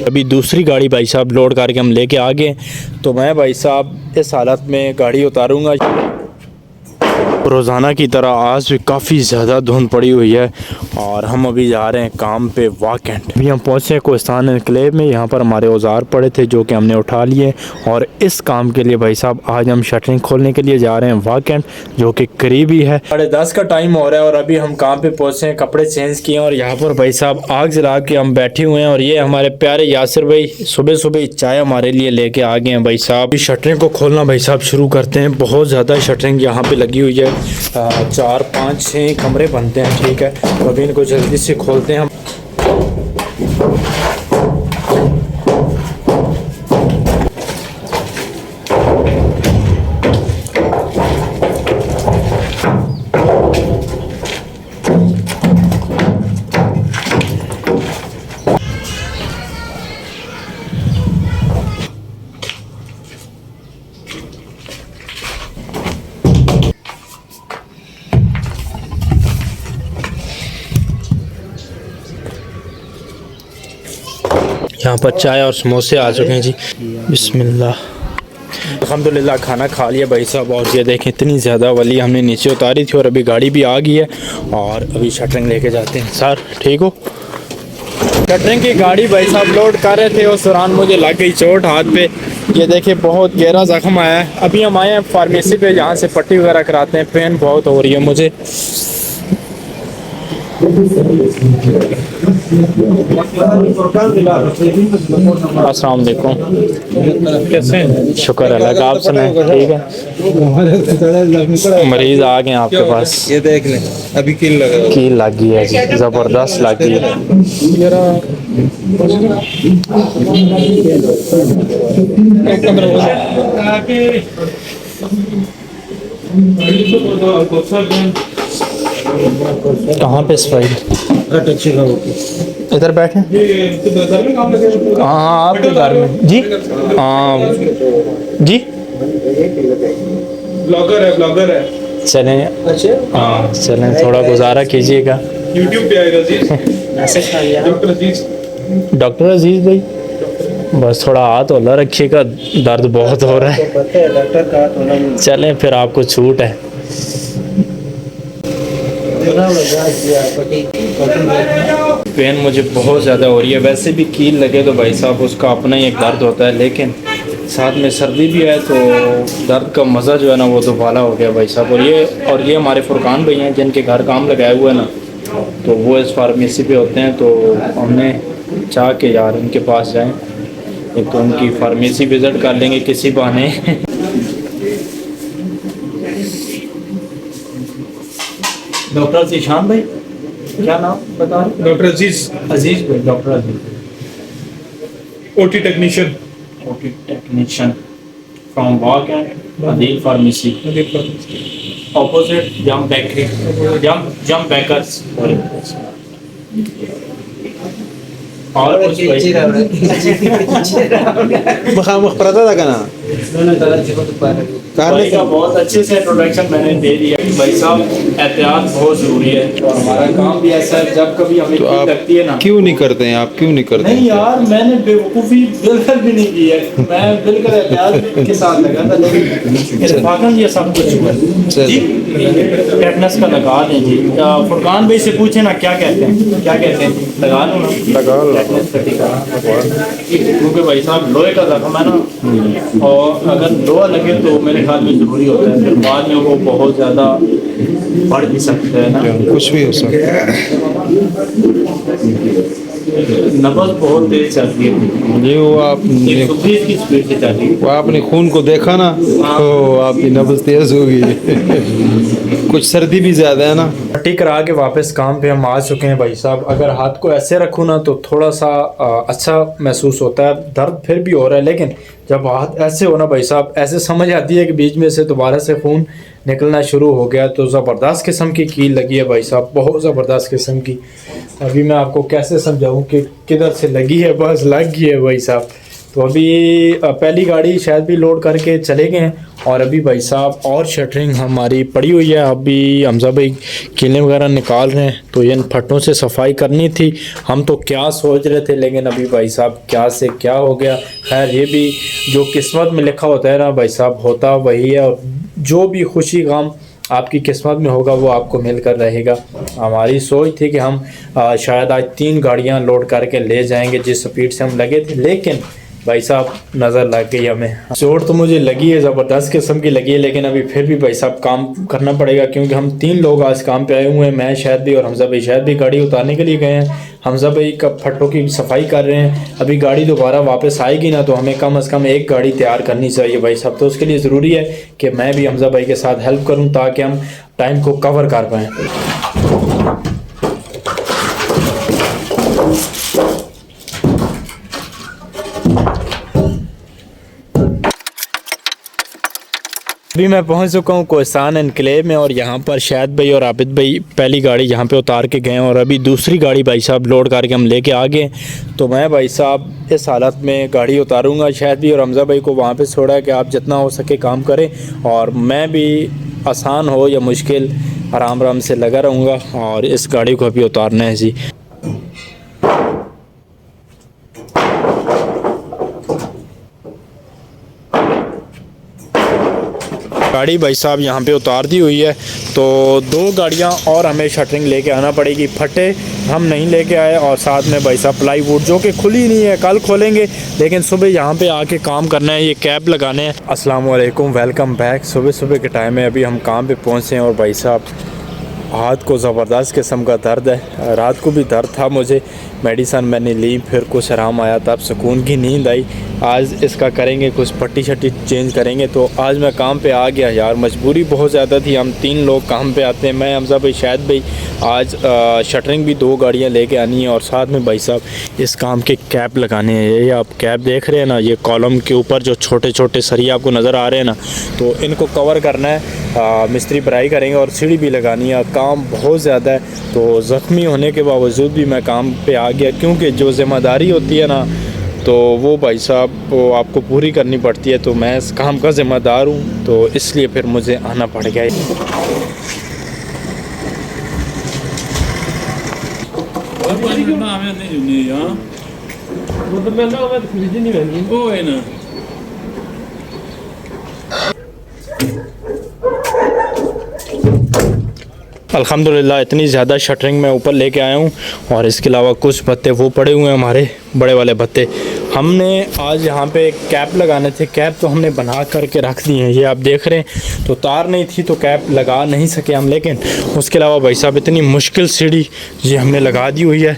अभी दूसरी गाड़ी भाई साहब लोड करके हम लेके आ गए, तो मैं भाई साहब इस हालत में गाड़ी उतारूंगा। रोज़ाना की तरह आज भी काफ़ी ज़्यादा धुंध पड़ी हुई है और हम अभी जा रहे हैं काम पे वाकेंट। अभी हम पहुँचे कोहिस्तान एनक्लेव में। यहाँ पर हमारे औजार पड़े थे जो कि हमने उठा लिए और इस काम के लिए भाई साहब आज हम शटरिंग खोलने के लिए जा रहे हैं वाकेंट, जो कि करीबी है। 10:30 का टाइम हो रहा है और अभी हम काम पे पहुँचे हैं, कपड़े चेंज किए और यहाँ पर भाई साहब आग जला के हम बैठे हुए हैं। और ये हमारे प्यारे यासिर भाई सुबह सुबह चाय हमारे लिए लेके आ गए हैं भाई साहब। शटरिंग को खोलना भाई साहब शुरू करते हैं। बहुत ज़्यादा शटरिंग यहाँ पे लगी हुई है, 4, 5, 6 कमरे बनते हैं, ठीक है। तो अभी इनको जल्दी से खोलते हैं हम। यहाँ पर चाय और समोसे आ चुके हैं जी। बिस्मिल्लाह। अल्हम्दुलिल्लाह खाना खा लिया भाई साहब। और ये देखें इतनी ज़्यादा वली हमने नीचे उतारी थी और अभी गाड़ी भी आ गई है और अभी शटरिंग लेके जाते हैं। सर ठीक हो? शटरिंग की गाड़ी भाई साहब लोड कर रहे थे, उस दौरान मुझे लग गई चोट हाथ पे। ये देखिए बहुत गहरा जख्म आया है। अभी हम आए हैं फार्मेसी पे, यहाँ से पट्टी वगैरह कराते हैं। पेन बहुत हो रही है मुझे। अस्सलाम वालेकुम। कैसे हैं? शुक्र अल्लाह का, आप सुनाएं? ठीक है। मरीज आ गए आपके पास। ये देख लें, अभी कील लग गई है जी, ज़बरदस्त लग गई है। कहाँ पे सफाई? इधर बैठे। हाँ आपके घर में जी। हाँ जी, ब्लॉगर है। चलें। अच्छा हाँ चलें, थोड़ा गुजारा कीजिएगा। यूट्यूब पे आएगा जी। डॉक्टर अजीज भाई, बस थोड़ा हाथ होला रखिएगा, दर्द बहुत हो रहा है। चलें फिर, आपको छूट है। पेन मुझे बहुत ज़्यादा हो रही है। वैसे भी कील लगे तो भाई साहब उसका अपना ही एक दर्द होता है, लेकिन साथ में सर्दी भी है तो दर्द का मज़ा जो है ना वो दोबारा हो गया भाई साहब। और ये हमारे फुरकान भाई हैं जिनके घर काम लगाए हुए हैं ना, तो वो इस फार्मेसी पे होते हैं। तो हमने चाह के यार उनके पास जाएं, एक तो उनकी फार्मेसी विज़िट कर लेंगे किसी बहाने। डॉक्टर ज़ीशान भाई, क्या नाम बता रहे? डॉक्टर अजीज भाई, doctor Aziz, OT technician from vacant Adeel pharmacy, opposite जम बेकरी, जम बेकर्स। और कुछ मुखबरता था ना भाई का बहुत अच्छे से इंट्रोडक्शन मैंने दे दिया। भाई साहब एहतियात बहुत ज़रूरी है और हमारा काम भी ऐसा है, जब कभी हमें कील लगती है ना। क्यों नहीं करते हैं आप? क्यों नहीं करते? नहीं यार, मैंने बेवकूफ़ी बिल्कुल भी नहीं की है। मैं बिल्कुल एहतियात के साथ लगा था, लेकिन इत्तेफाकन ये सब कुछ हुआ जी। टेटनस का लगा दें जी। फुरकान भाई से पूछे ना क्या कहते हैं, क्या कहते हैं? लगा लो ना, लगा लो टेटनस का टीका। क्योंकि भाई साहब लोहे का जख्म है ना, और अगर लोहा लगे तो मेरे ख्याल में ज़रूरी होता है, फिर बाद में वो बहुत ज़्यादा बढ़ भी सकता है ना, कुछ भी हो सकता है। नब्ज़ बहुत तेज चलती है ये वो आपने 120 की स्पीड से चलती है। वो आपने खून को देखा ना, तो आपकी नब्ज़ तेज होगी। कुछ सर्दी भी ज़्यादा है ना। पट्टी करा के वापस काम पे हम आ चुके हैं भाई साहब। अगर हाथ को ऐसे रखूँ ना तो थोड़ा सा अच्छा महसूस होता है, दर्द फिर भी हो रहा है, लेकिन जब हाथ ऐसे हो ना भाई साहब, ऐसे समझ आती है कि बीच में से दोबारा से खून निकलना शुरू हो गया। तो ज़बरदस्त किस्म की कील लगी है भाई साहब, बहुत ज़बरदस्त किस्म की। अभी मैं आपको कैसे समझाऊं कि किधर से लगी है, बस लग गई है भाई साहब। तो अभी पहली गाड़ी शायद भी लोड करके चले गए हैं और अभी भाई साहब और शटरिंग हमारी पड़ी हुई है। अभी हमजा भाई कीलें वगैरह निकाल रहे हैं, तो इन फट्टों से सफाई करनी थी। हम तो क्या सोच रहे थे, लेकिन अभी भाई साहब क्या से क्या हो गया। खैर, ये भी जो किस्मत में लिखा होता है ना भाई साहब, होता वही है। और जो भी खुशी गम आपकी किस्मत में होगा वो आपको मिलकर रहेगा। हमारी सोच थी कि हम शायद आज 3 गाड़ियां लोड करके ले जाएंगे जिस स्पीड से हम लगे थे, लेकिन भाई साहब नज़र लग गई हमें। चोट तो मुझे लगी है, ज़बरदस्त किस्म की लगी है, लेकिन अभी फिर भी भाई साहब काम करना पड़ेगा, क्योंकि हम 3 लोग आज काम पे आए हुए हैं। मैं शायद भी और हमजा भाई शायद भी गाड़ी उतारने के लिए गए हैं। हमजा भाई का फट्टों की सफाई कर रहे हैं। अभी गाड़ी दोबारा वापस आएगी ना, तो हमें कम से कम एक गाड़ी तैयार करनी चाहिए भाई साहब। तो उसके लिए ज़रूरी है कि मैं भी हमजा भाई के साथ हेल्प करूँ, ताकि हम टाइम को कवर कर पाएँ। अभी मैं पहुंच चुका हूं कोहस्तान एनक्लेव में, और यहां पर शाहिद भाई और आबिद भाई पहली गाड़ी यहां पे उतार के गए हैं, और अभी दूसरी गाड़ी भाई साहब लोड करके हम लेके आ गए। तो मैं भाई साहब इस हालत में गाड़ी उतारूंगा। शाहिद भी और हमजा भाई को वहां पे छोड़ा है कि आप जितना हो सके काम करें, और मैं भी आसान हो या मुश्किल आराम आराम से लगा रहूँगा, और इस गाड़ी को अभी उतारना है जी। गाड़ी भाई साहब यहाँ पे उतार दी हुई है, तो 2 गाड़ियाँ और हमें शटरिंग लेके आना पड़ेगी। फटे हम नहीं लेके आए, और साथ में भाई साहब प्लाईवुड जो कि खुली नहीं है, कल खोलेंगे, लेकिन सुबह यहाँ पे आके काम करना है, ये कैप लगाने हैं। अस्सलाम वालेकुम, वेलकम बैक। सुबह सुबह के टाइम में अभी हम काम पे पहुँचे हैं, और भाई साहब हाथ को ज़बरदस्त किस्म का दर्द है। रात को भी दर्द था मुझे, मेडिसन मैंने ली, फिर कुछ आराम आया, तब सुकून की नींद आई। आज इसका करेंगे कुछ पट्टी शट्टी चेंज करेंगे। तो आज मैं काम पे आ गया यार, मजबूरी बहुत ज़्यादा थी। हम 3 लोग काम पे आते हैं, मैं हमजा भाई शाहिद भाई। आज शटरिंग भी 2 गाड़ियाँ लेके आनी है, और साथ में भाई साहब इस काम के कैप लगाने हैं। ये आप कैप देख रहे हैं ना, ये कॉलम के ऊपर जो छोटे छोटे सरिया आपको नज़र आ रहे हैं ना, तो इनको कवर करना है। मिस्त्री भराई करेंगे और सीढ़ी भी लगानी है। काम बहुत ज़्यादा है, तो ज़ख्मी होने के बावजूद भी मैं काम पे आ गया, क्योंकि जो ज़िम्मेदारी होती है ना, तो वो भाई साहब वो आपको पूरी करनी पड़ती है। तो मैं इस काम का ज़िम्मेदार हूँ, तो इसलिए फिर मुझे आना पड़ गया। अल्हम्दुलिल्लाह इतनी ज़्यादा शटरिंग मैं ऊपर लेके आया हूँ, और इसके अलावा कुछ भत्ते वो पड़े हुए हैं, हमारे बड़े वाले भत्ते। हमने आज यहाँ पे कैप लगाने थे, कैप तो हमने बना करके रख दी हैं, ये आप देख रहे हैं। तो तार नहीं थी तो कैप लगा नहीं सके हम, लेकिन उसके अलावा भाई साहब इतनी मुश्किल सीढ़ी ये हमने लगा दी हुई है।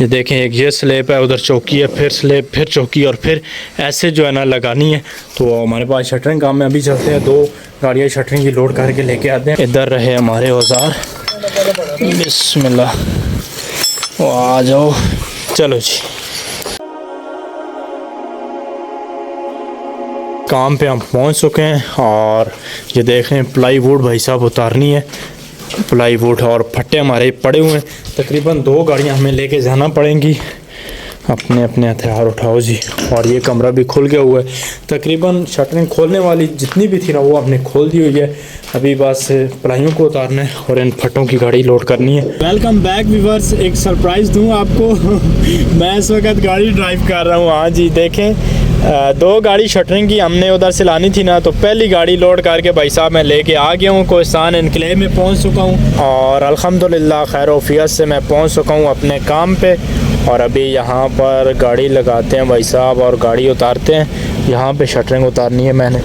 ये देखें, एक ये स्लेब है, उधर चौकी है, फिर स्लेब, फिर चौकी, और फिर ऐसे जो है ना लगानी है। तो हमारे पास शटरिंग काम में अभी चलते हैं, 2 गाड़ियाँ शटरिंग की लोड करके लेके आते हैं। इधर रहे हमारे औजार, बिस्मिल्लाह, आ जाओ, चलो जी। काम पे हम पहुंच चुके हैं, और ये देखें प्लाईवुड भाई साहब उतारनी है। प्लाईवुड और फट्टे हमारे पड़े हुए हैं, तकरीबन 2 गाड़ियां हमें लेके जाना पड़ेंगी। अपने अपने हथियार उठाओ जी। और ये कमरा भी खुल गया हुआ है, तकरीबन शटरिंग खोलने वाली जितनी भी थी ना वो हमने खोल दी हुई है। अभी बस प्लाइयों को उतारना है और इन फटों की गाड़ी लोड करनी है। वेलकम बैक व्यूअर्स, एक सरप्राइज़ दूँ आपको मैं इस वक्त गाड़ी ड्राइव कर रहा हूँ। हाँ जी देखें, 2 गाड़ी शटरिंग की हमने उधर से लानी थी ना, तो पहली गाड़ी लोड करके भाई साहब मैं लेके आ गया हूँ। कोहस्तान एनक्लेव में पहुँच चुका हूँ, और अल्हम्दुलिल्लाह खैर वफियत से मैं पहुँच चुका हूँ अपने काम पे। और अभी यहाँ पर गाड़ी लगाते हैं भाई साहब और गाड़ी उतारते हैं। यहाँ पे शटरिंग उतारनी है मैंने,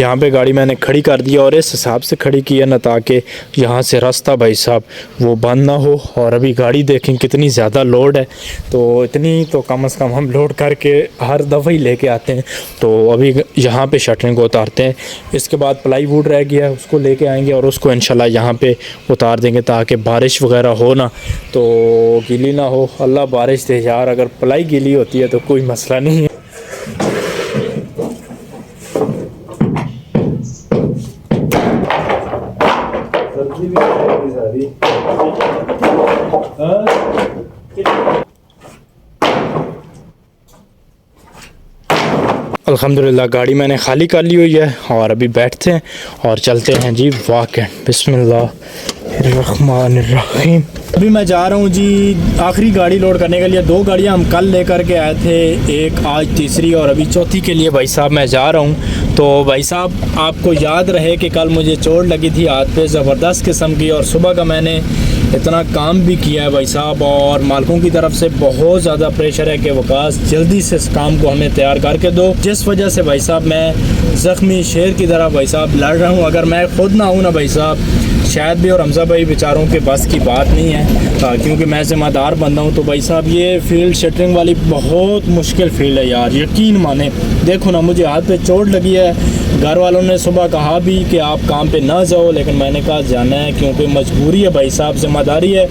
यहाँ पे गाड़ी मैंने खड़ी कर दी और इस हिसाब से खड़ी की है ना, ताकि यहाँ से रास्ता भाई साहब वो बंद ना हो। और अभी गाड़ी देखें कितनी ज़्यादा लोड है, तो इतनी तो कम से कम हम लोड करके हर दफ़ा ही लेके आते हैं। तो अभी यहाँ पे शटरिंग को उतारते हैं, इसके बाद प्लाईवुड रह गया उसको लेके आएंगे और उसको इंशाल्लाह यहाँ पे उतार देंगे, ताकि बारिश वगैरह हो ना तो गीली ना हो। अल्लाह बारिश दे यार, अगर प्लाई गीली होती है तो कोई मसला नहीं है। अल्हम्दुलिल्लाह गाड़ी मैंने खाली कर ली हुई है और अभी बैठते हैं और चलते हैं जी वॉकेंड। बिस्मिल्लाहिर्रहमानिर्रहीम। अभी मैं जा रहा हूँ जी आखिरी गाड़ी लोड करने के लिए। 2 गाड़ियाँ हम कल लेकर के आए थे, एक आज तीसरी और अभी चौथी के लिए भाई साहब मैं जा रहा हूँ। तो भाई साहब आपको याद रहे कि कल मुझे चोट लगी थी हाथ पे ज़बरदस्त किस्म की, और सुबह का मैंने इतना काम भी किया है भाई साहब, और मालिकों की तरफ से बहुत ज़्यादा प्रेशर है कि वकास जल्दी से इस काम को हमें तैयार करके दो, जिस वजह से भाई साहब मैं ज़ख्मी शेर की तरह भाई साहब लड़ रहा हूँ। अगर मैं खुद ना हूँ ना भाई साहब, शायद भी और हमजा भाई बेचारों के बस की बात नहीं है, क्योंकि मैं ज़िम्मेदार बंदा हूँ। तो भाई साहब ये फील्ड शटरिंग वाली बहुत मुश्किल फील्ड है यार, यकीन माने। देखो ना मुझे हाथ पे चोट लगी है, घर वालों ने सुबह कहा भी कि आप काम पे ना जाओ, लेकिन मैंने कहा जाना है क्योंकि मजबूरी है भाई साहब, ज़िम्मेदारी है।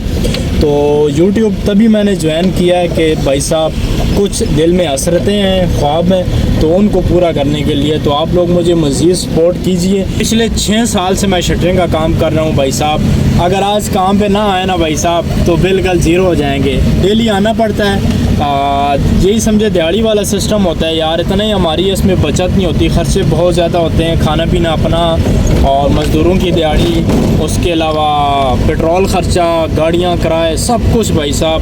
तो YouTube तभी मैंने ज्वाइन किया है कि भाई साहब कुछ दिल में हसरतें हैं, ख्वाब हैं, तो उनको पूरा करने के लिए तो आप लोग मुझे मज़ीद सपोर्ट कीजिए। पिछले 6 साल से मैं शटरिंग का काम कर रहा हूँ भाई साहब। अगर आज काम पे ना आए ना भाई साहब तो बिल्कुल ज़ीरो हो जाएंगे। डेली आना पड़ता है, यही समझे दिहाड़ी वाला सिस्टम होता है यार। इतना ही हमारी इसमें बचत नहीं होती, ख़र्चे बहुत ज़्यादा होते हैं, खाना पीना अपना और मज़दूरों की दिहाड़ी, उसके अलावा पेट्रोल ख़र्चा, गाड़ियाँ किराए, सब कुछ भाई साहब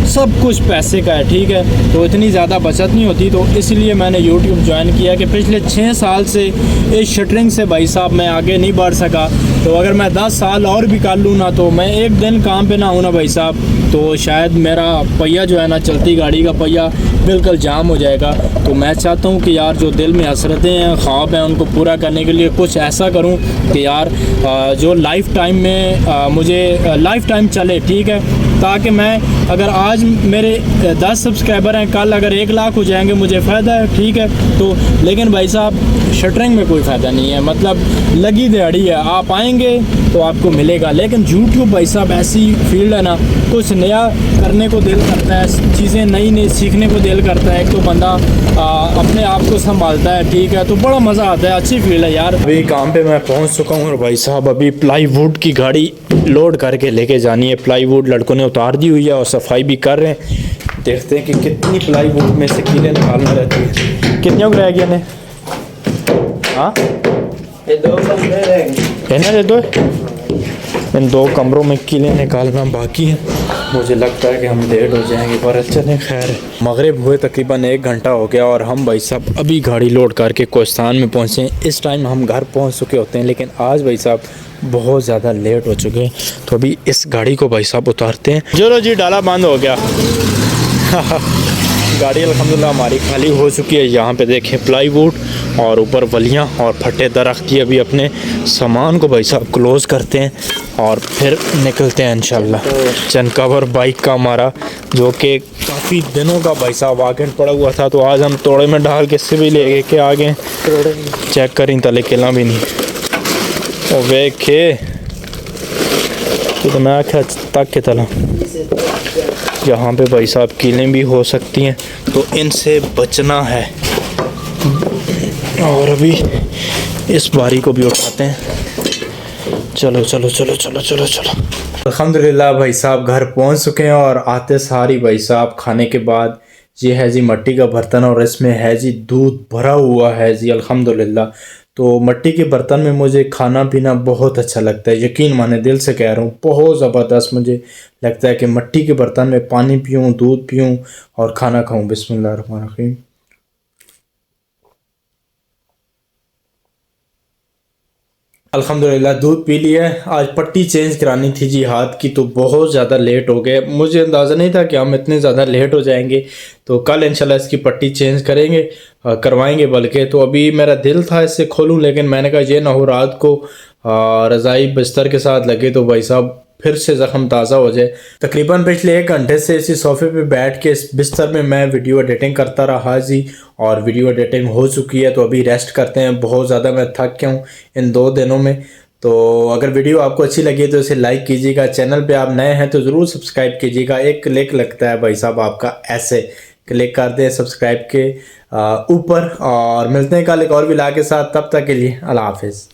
सब कुछ पैसे का है, ठीक है। तो इतनी ज़्यादा बचत नहीं होती, तो इसलिए मैंने YouTube ज्वाइन किया कि पिछले 6 साल से इस शटरिंग से भाई साहब मैं आगे नहीं बढ़ सका। तो अगर मैं 10 साल और भी कर लूँ ना, तो मैं एक दिन काम पे ना हूँ ना भाई साहब, तो शायद मेरा पहिया जो है ना, चलती गाड़ी का पहिया बिल्कुल जाम हो जाएगा। तो मैं चाहता हूँ कि यार जो दिल में हसरतें हैं, ख्वाब हैं, उनको पूरा करने के लिए कुछ ऐसा करूँ कि यार जो लाइफ टाइम में मुझे लाइफ टाइम चले, ठीक है। ताकि मैं अगर आज मेरे 10 सब्सक्राइबर हैं, कल अगर 1 लाख हो जाएंगे मुझे फ़ायदा है, ठीक है। तो लेकिन भाई साहब शटरिंग में कोई फ़ायदा नहीं है, मतलब लगी दिहाड़ी है, आप आएंगे तो आपको मिलेगा। लेकिन YouTube भाई साहब ऐसी फील्ड है ना, कुछ नया करने को दिल करता है, चीज़ें नई नई सीखने को दिल करता है। एक तो बंदा अपने आप को संभालता है, ठीक है, तो बड़ा मज़ा आता है, अच्छी फील्ड है यार। अभी काम पे मैं पहुंच चुका हूँ और भाई साहब अभी प्लाईवुड की गाड़ी लोड करके लेके जानी है। प्लाईवुड लड़कों ने उतार दी हुई है और सफाई भी कर रहे हैं। देखते हैं कि कितनी प्लाईवुड में से कीलें निकालना रहती है। कितने को रह गया ने? हाँ ये 2 कमरे रहेंगे, कहना दे दो। इन 2 कमरों में कीलें निकालना बाकी है। मुझे लगता है कि हम लेट हो जाएंगे, पर चलें खैर। मगरिब हुए तकरीबन 1 घंटा हो गया और हम भाई साहब अभी गाड़ी लोड करके कोस्तान में पहुँचे। इस टाइम हम घर पहुँच चुके होते हैं, लेकिन आज भाई साहब बहुत ज़्यादा लेट हो चुके हैं। तो अभी इस गाड़ी को भाई साहब उतारते हैं। चलो जी, डाला बंद हो गया। गाड़ी अल्हम्दुलिल्लाह हमारी खाली हो चुकी है। यहाँ पे देखें प्लाईवुड और ऊपर वलियाँ और फटे दरख्त। ये अभी अपने सामान को भाई साहब क्लोज़ करते हैं और फिर निकलते हैं इंशाल्लाह। चैन कवर बाइक का हमारा, जो कि काफ़ी दिनों का भाई साहब वाकई पड़ा हुआ था, तो आज हम तोड़े में डाल के इससे भी ले के आ गए। चेक करें तले केला भी नहीं और वेखे तो मैं आख्या तक के तला। यहाँ पे भाई साहब कीलें भी हो सकती हैं, तो इनसे बचना है। और अभी इस बारी को भी उठाते हैं। चलो चलो चलो चलो चलो चलो। अल्हम्दुलिल्लाह भाई साहब घर पहुंच चुके हैं और आते सारी भाई साहब खाने के बाद ये है जी मट्टी का बर्तन और इसमें है जी दूध भरा हुआ है जी अल्हम्दुलिल्लाह। तो मट्टी के बर्तन में मुझे खाना पीना बहुत अच्छा लगता है, यकीन माने दिल से कह रहा हूँ, बहुत ज़बरदस्त मुझे लगता है कि मट्टी के बर्तन में पानी पीऊँ, दूध पीऊँ और खाना खाऊँ। बिस्मिल्लाहिर्रहमानिर्रहीम। अल्हम्दुलिल्लाह दूध पी लिया। आज पट्टी चेंज करानी थी जी हाथ की, तो बहुत ज़्यादा लेट हो गए। मुझे अंदाज़ा नहीं था कि हम इतने ज़्यादा लेट हो जाएंगे। तो कल इंशाल्लाह इसकी पट्टी चेंज करेंगे, करवाएंगे बल्कि। तो अभी मेरा दिल था इससे खोलूं, लेकिन मैंने कहा ये ना हो रात को रज़ाई बिस्तर के साथ लगे तो भाई साहब फिर से ज़ख्म ताज़ा हो जाए। तकरीबन पिछले 1 घंटे से इसी सोफ़े पे बैठ के इस बिस्तर में मैं वीडियो एडिटिंग करता रहा जी, और वीडियो एडिटिंग हो चुकी है। तो अभी रेस्ट करते हैं, बहुत ज़्यादा मैं थक गया हूँ इन 2 दिनों में। तो अगर वीडियो आपको अच्छी लगी तो इसे लाइक कीजिएगा। चैनल पे आप नए हैं तो ज़रूर सब्सक्राइब कीजिएगा। एक क्लिक लगता है भाई साहब आपका, ऐसे क्लिक कर दें सब्सक्राइब के ऊपर। और मिलते हैं कल एक और व्लॉग के साथ, तब तक के लिए अल्लाह हाफिज़।